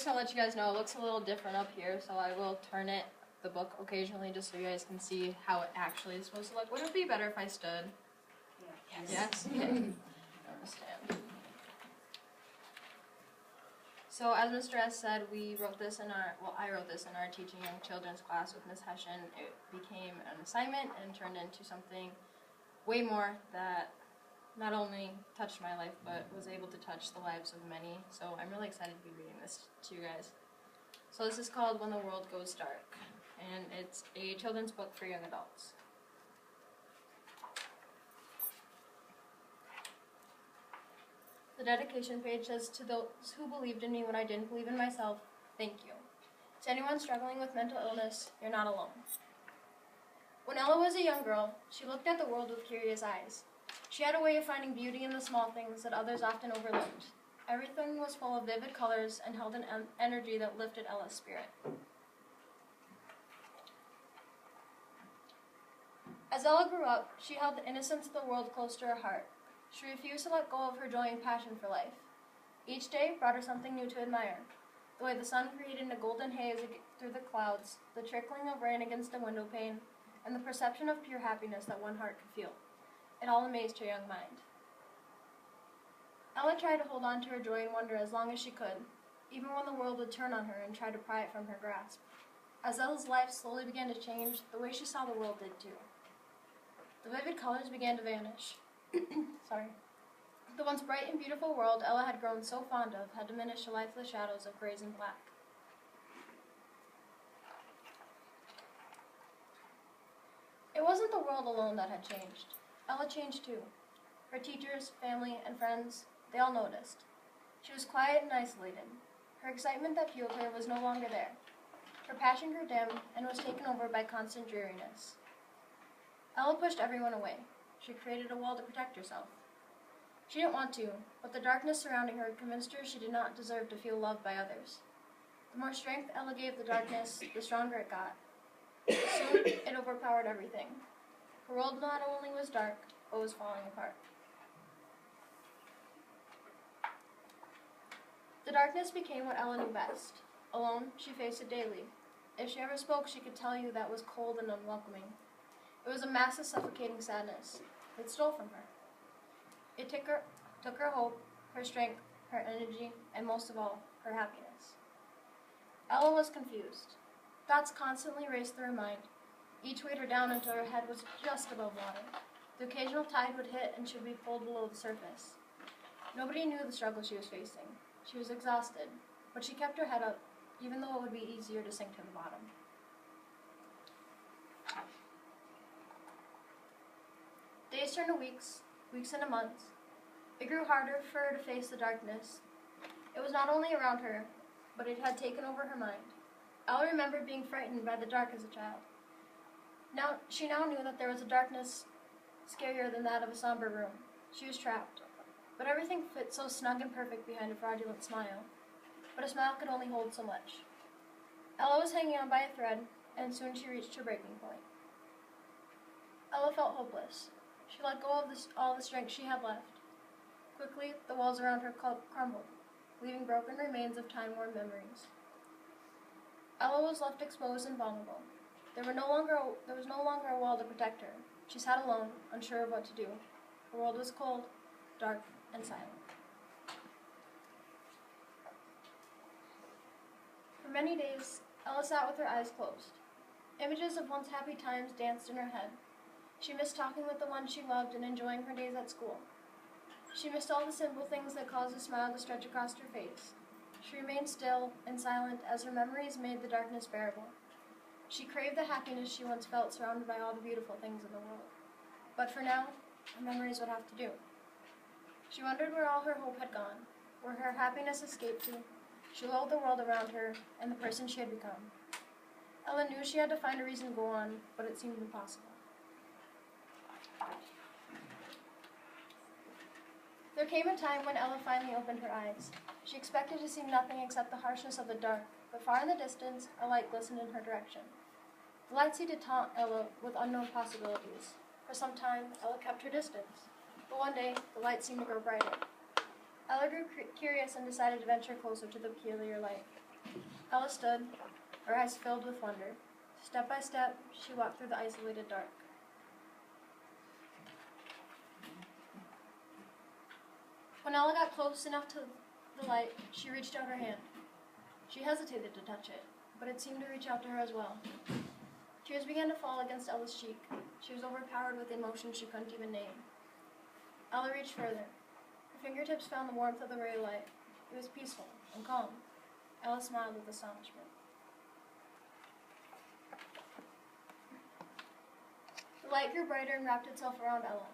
to let you guys know it looks a little different up here, so I will turn the book occasionally just so you guys can see how it actually is supposed to look. Would it be better if I stood? Yeah. Yes? Okay. I understand. So as Mr. S said, I wrote this in our Teaching Young Children's class with Ms. Hession. It became an assignment and turned into something way more that not only touched my life, but was able to touch the lives of many. So I'm really excited to be reading this to you guys. So this is called When the World Goes Dark, and it's a children's book for young adults. The dedication page says, "To those who believed in me when I didn't believe in myself, thank you. To anyone struggling with mental illness, you're not alone." When Ella was a young girl, she looked at the world with curious eyes. She had a way of finding beauty in the small things that others often overlooked. Everything was full of vivid colors and held an energy that lifted Ella's spirit. As Ella grew up, she held the innocence of the world close to her heart. She refused to let go of her joy and passion for life. Each day brought her something new to admire. The way the sun created a golden haze through the clouds, the trickling of rain against a window pane, and the perception of pure happiness that one heart could feel. It all amazed her young mind. Ella tried to hold on to her joy and wonder as long as she could, even when the world would turn on her and try to pry it from her grasp. As Ella's life slowly began to change, the way she saw the world did too. The vivid colors began to vanish. The once bright and beautiful world Ella had grown so fond of had diminished to lifeless shadows of grays and black. It wasn't the world alone that had changed. Ella changed too. Her teachers, family, and friends, they all noticed. She was quiet and isolated. Her excitement that fueled her was no longer there. Her passion grew dim and was taken over by constant dreariness. Ella pushed everyone away. She created a wall to protect herself. She didn't want to, but the darkness surrounding her convinced her she did not deserve to feel loved by others. The more strength Ella gave the darkness, the stronger it got. Soon, it overpowered everything. Her world not only was dark, but was falling apart. The darkness became what Ella knew best. Alone, she faced it daily. If she ever spoke, she could tell you that was cold and unwelcoming. It was a massive, suffocating sadness. It stole from her. It took her hope, her strength, her energy, and most of all, her happiness. Ella was confused. Thoughts constantly raced through her mind. Each weighed her down until her head was just above water. The occasional tide would hit and she would be pulled below the surface. Nobody knew the struggle she was facing. She was exhausted, but she kept her head up, even though it would be easier to sink to the bottom. Days turned to weeks, weeks into months. It grew harder for her to face the darkness. It was not only around her, but it had taken over her mind. Ella remembered being frightened by the dark as a child. She now knew that there was a darkness scarier than that of a somber room. She was trapped, but everything fit so snug and perfect behind a fraudulent smile. But a smile could only hold so much. Ella was hanging on by a thread, and soon she reached her breaking point. Ella felt hopeless. She let go of all the strength she had left. Quickly, the walls around her crumbled, leaving broken remains of time-worn memories. Ella was left exposed and vulnerable. There was no longer a wall to protect her. She sat alone, unsure of what to do. The world was cold, dark, and silent. For many days, Ella sat with her eyes closed. Images of once happy times danced in her head. She missed talking with the ones she loved and enjoying her days at school. She missed all the simple things that caused a smile to stretch across her face. She remained still and silent as her memories made the darkness bearable. She craved the happiness she once felt surrounded by all the beautiful things in the world. But for now, her memories would have to do. She wondered where all her hope had gone, where her happiness escaped to. She loathed the world around her and the person she had become. Ella knew she had to find a reason to go on, but it seemed impossible. There came a time when Ella finally opened her eyes. She expected to see nothing except the harshness of the dark, but far in the distance, a light glistened in her direction. The light seemed to taunt Ella with unknown possibilities. For some time, Ella kept her distance, but one day, the light seemed to grow brighter. Ella grew curious and decided to venture closer to the peculiar light. Ella stood, her eyes filled with wonder. Step by step, she walked through the isolated dark. When Ella got close enough to the light, she reached out her hand. She hesitated to touch it, but it seemed to reach out to her as well. Tears began to fall against Ella's cheek. She was overpowered with emotions she couldn't even name. Ella reached further. Her fingertips found the warmth of the ray light. It was peaceful and calm. Ella smiled with astonishment. The light grew brighter and wrapped itself around Ella.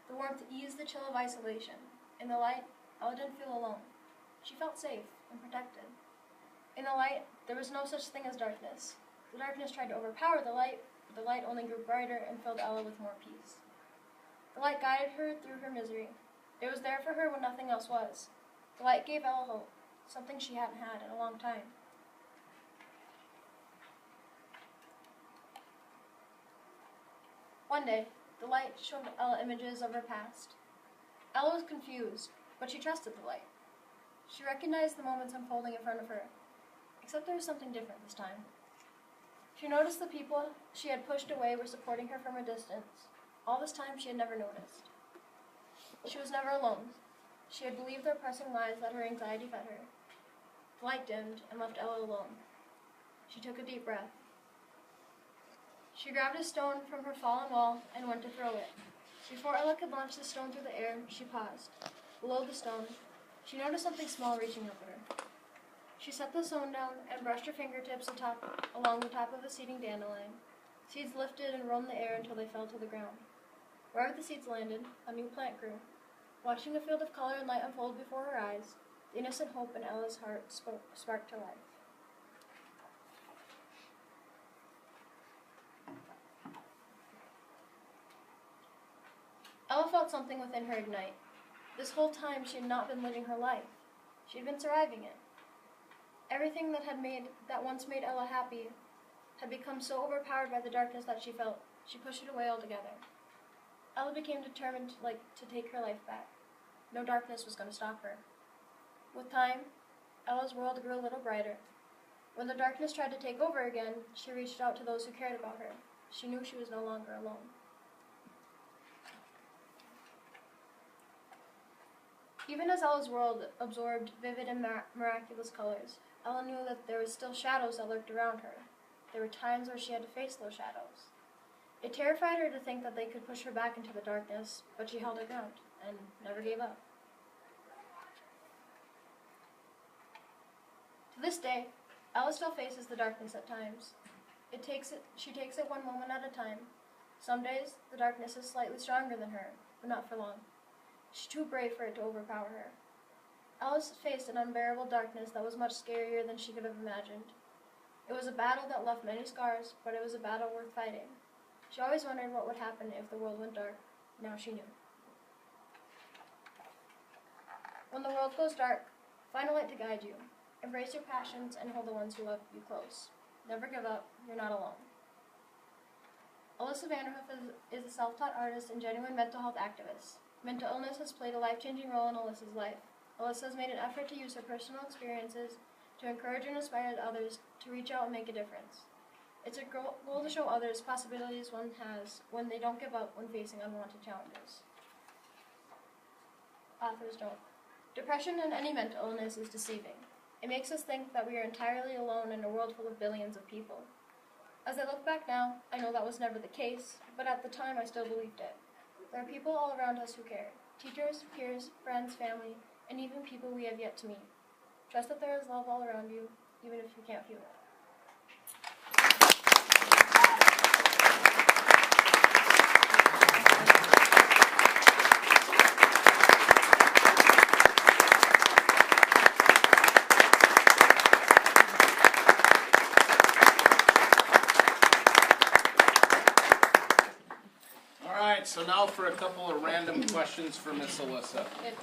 The warmth eased the chill of isolation. In the light, Ella didn't feel alone. She felt safe and protected. In the light, there was no such thing as darkness. The darkness tried to overpower the light, but the light only grew brighter and filled Ella with more peace. The light guided her through her misery. It was there for her when nothing else was. The light gave Ella hope, something she hadn't had in a long time. One day, the light showed Ella images of her past. Ella was confused, but she trusted the light. She recognized the moments unfolding in front of her, except there was something different this time. She noticed the people she had pushed away were supporting her from a distance. All this time she had never noticed. She was never alone. She had believed the oppressing lies that her anxiety fed her. The light dimmed and left Ella alone. She took a deep breath. She grabbed a stone from her fallen wall and went to throw it. Before Ella could launch the stone through the air, she paused. Below the stone, she noticed something small reaching up at her. She set the stone down and brushed her fingertips along the top of a seeding dandelion. Seeds lifted and roamed the air until they fell to the ground. Wherever the seeds landed, a new plant grew. Watching the field of color and light unfold before her eyes, the innocent hope in Ella's heart sparked to life. Ella felt something within her ignite. This whole time she had not been living her life. She had been surviving it. Everything that once made Ella happy had become so overpowered by the darkness that she felt. She pushed it away altogether. Ella became determined to take her life back. No darkness was going to stop her. With time, Ella's world grew a little brighter. When the darkness tried to take over again, she reached out to those who cared about her. She knew she was no longer alone. Even as Ella's world absorbed vivid and miraculous colors, Ella knew that there were still shadows that lurked around her. There were times where she had to face those shadows. It terrified her to think that they could push her back into the darkness, but she held her ground and never gave up. To this day, Ella still faces the darkness at times. She takes it one moment at a time. Some days, the darkness is slightly stronger than her, but not for long. She's too brave for it to overpower her. Alice faced an unbearable darkness that was much scarier than she could have imagined. It was a battle that left many scars, but it was a battle worth fighting. She always wondered what would happen if the world went dark. Now she knew. When the world goes dark, find a light to guide you. Embrace your passions and hold the ones who love you close. Never give up. You're not alone. Alyssa Vanderhoof is a self-taught artist and genuine mental health activist. Mental illness has played a life-changing role in Alyssa's life. Alyssa has made an effort to use her personal experiences to encourage and inspire others to reach out and make a difference. It's a goal to show others possibilities one has when they don't give up when facing unwanted challenges. Author's note. Depression and any mental illness is deceiving. It makes us think that we are entirely alone in a world full of billions of people. As I look back now, I know that was never the case, but at the time I still believed it. There are people all around us who care. Teachers, peers, friends, family, and even people we have yet to meet. Trust that there is love all around you, even if you can't feel it. So now for a couple of random questions for Miss Alyssa. 15.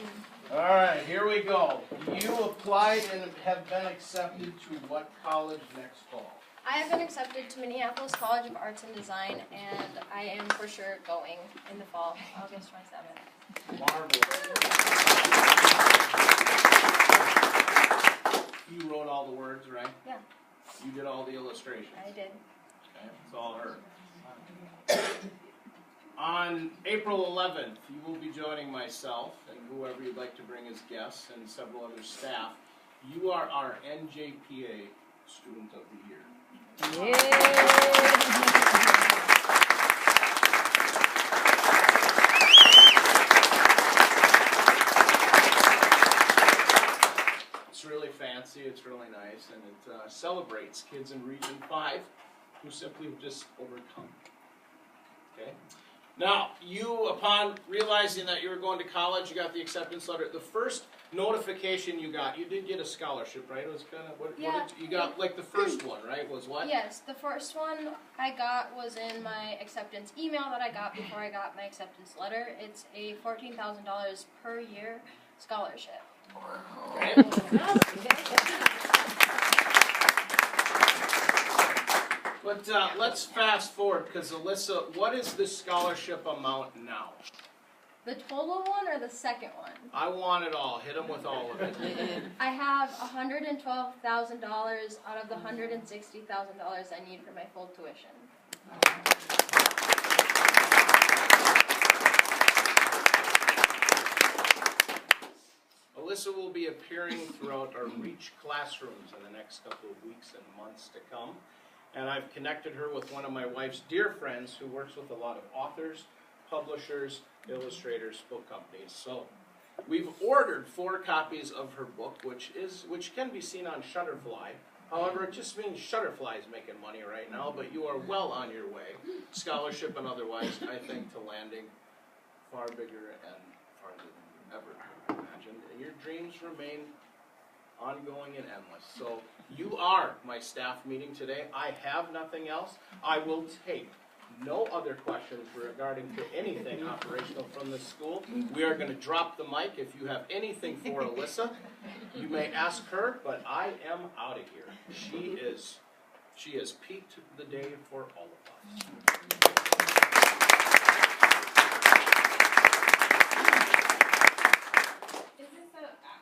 All right, here we go. You applied and have been accepted to what college next fall? I have been accepted to Minneapolis College of Arts and Design, and I am for sure going in the fall, August 27th. Marvelous. You wrote all the words, right? Yeah. You did all the illustrations. I did. Okay, it's all her. On April 11th, you will be joining myself and whoever you'd like to bring as guests and several other staff. You are our NJPA Student of the Year. Yay! It's really fancy, it's really nice, and it celebrates kids in Region 5 who simply just overcome. Okay? Now, you, upon realizing that you were going to college, you got the acceptance letter. The first notification you got, you did get a scholarship, right? It was kind of, what did you got, like the first one, right? Was what? Yes, the first one I got was in my acceptance email that I got before I got my acceptance letter. It's a $14,000 per year scholarship. Okay. But let's fast forward, because Alyssa, what is the scholarship amount now? The total one or the second one? I want it all. Hit them with all of it. I have $112,000 out of the $160,000 I need for my full tuition. Alyssa will be appearing throughout our Reach classrooms in the next couple of weeks and months to come. And I've connected her with one of my wife's dear friends who works with a lot of authors, publishers, illustrators, book companies. So we've ordered 4 copies of her book, which can be seen on Shutterfly. However, it just means Shutterfly is making money right now, but you are well on your way, scholarship and otherwise, I think, to landing far bigger and farther than you ever imagined. And your dreams remain ongoing and endless. So you are my staff meeting today. I have nothing else. I will take no other questions regarding to anything operational from this school. We are going to drop the mic. If you have anything for Alyssa, you may ask her, but I am out of here. She has peaked the day for all of us.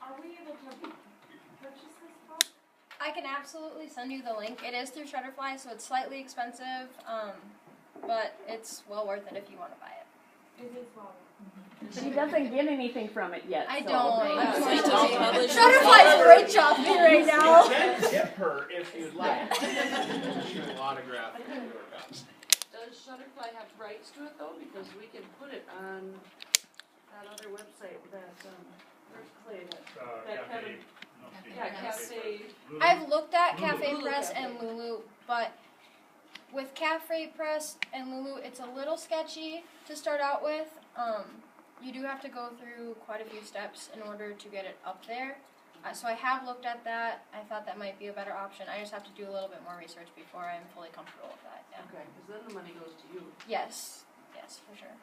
Are we able to purchase this book? I can absolutely send you the link. It is through Shutterfly, so it's slightly expensive, but it's well worth it if you want to buy it. It is well. She doesn't get anything from it yet. I so. don't. Shutterfly's rich off me right now. You can tip her if you'd like. She will autograph your copies. Does Shutterfly have rights to it though? Because we can put it on that other website that, where's Clay, that Kevin, Cafe. I've looked at Lulu. Cafe Lulu Press Cafe. and Lulu, but with Cafe Press and Lulu, it's a little sketchy to start out with. You do have to go through quite a few steps in order to get it up there. So I have looked at that. I thought that might be a better option. I just have to do a little bit more research before I'm fully comfortable with that. Yeah. Okay, because then the money goes to you. Yes, for sure.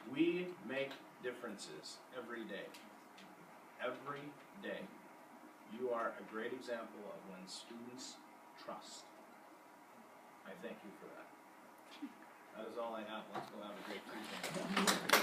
We make differences every day. Every day. You are a great example of when students trust. I thank you for that. That is all I have. Let's go have a great Tuesday.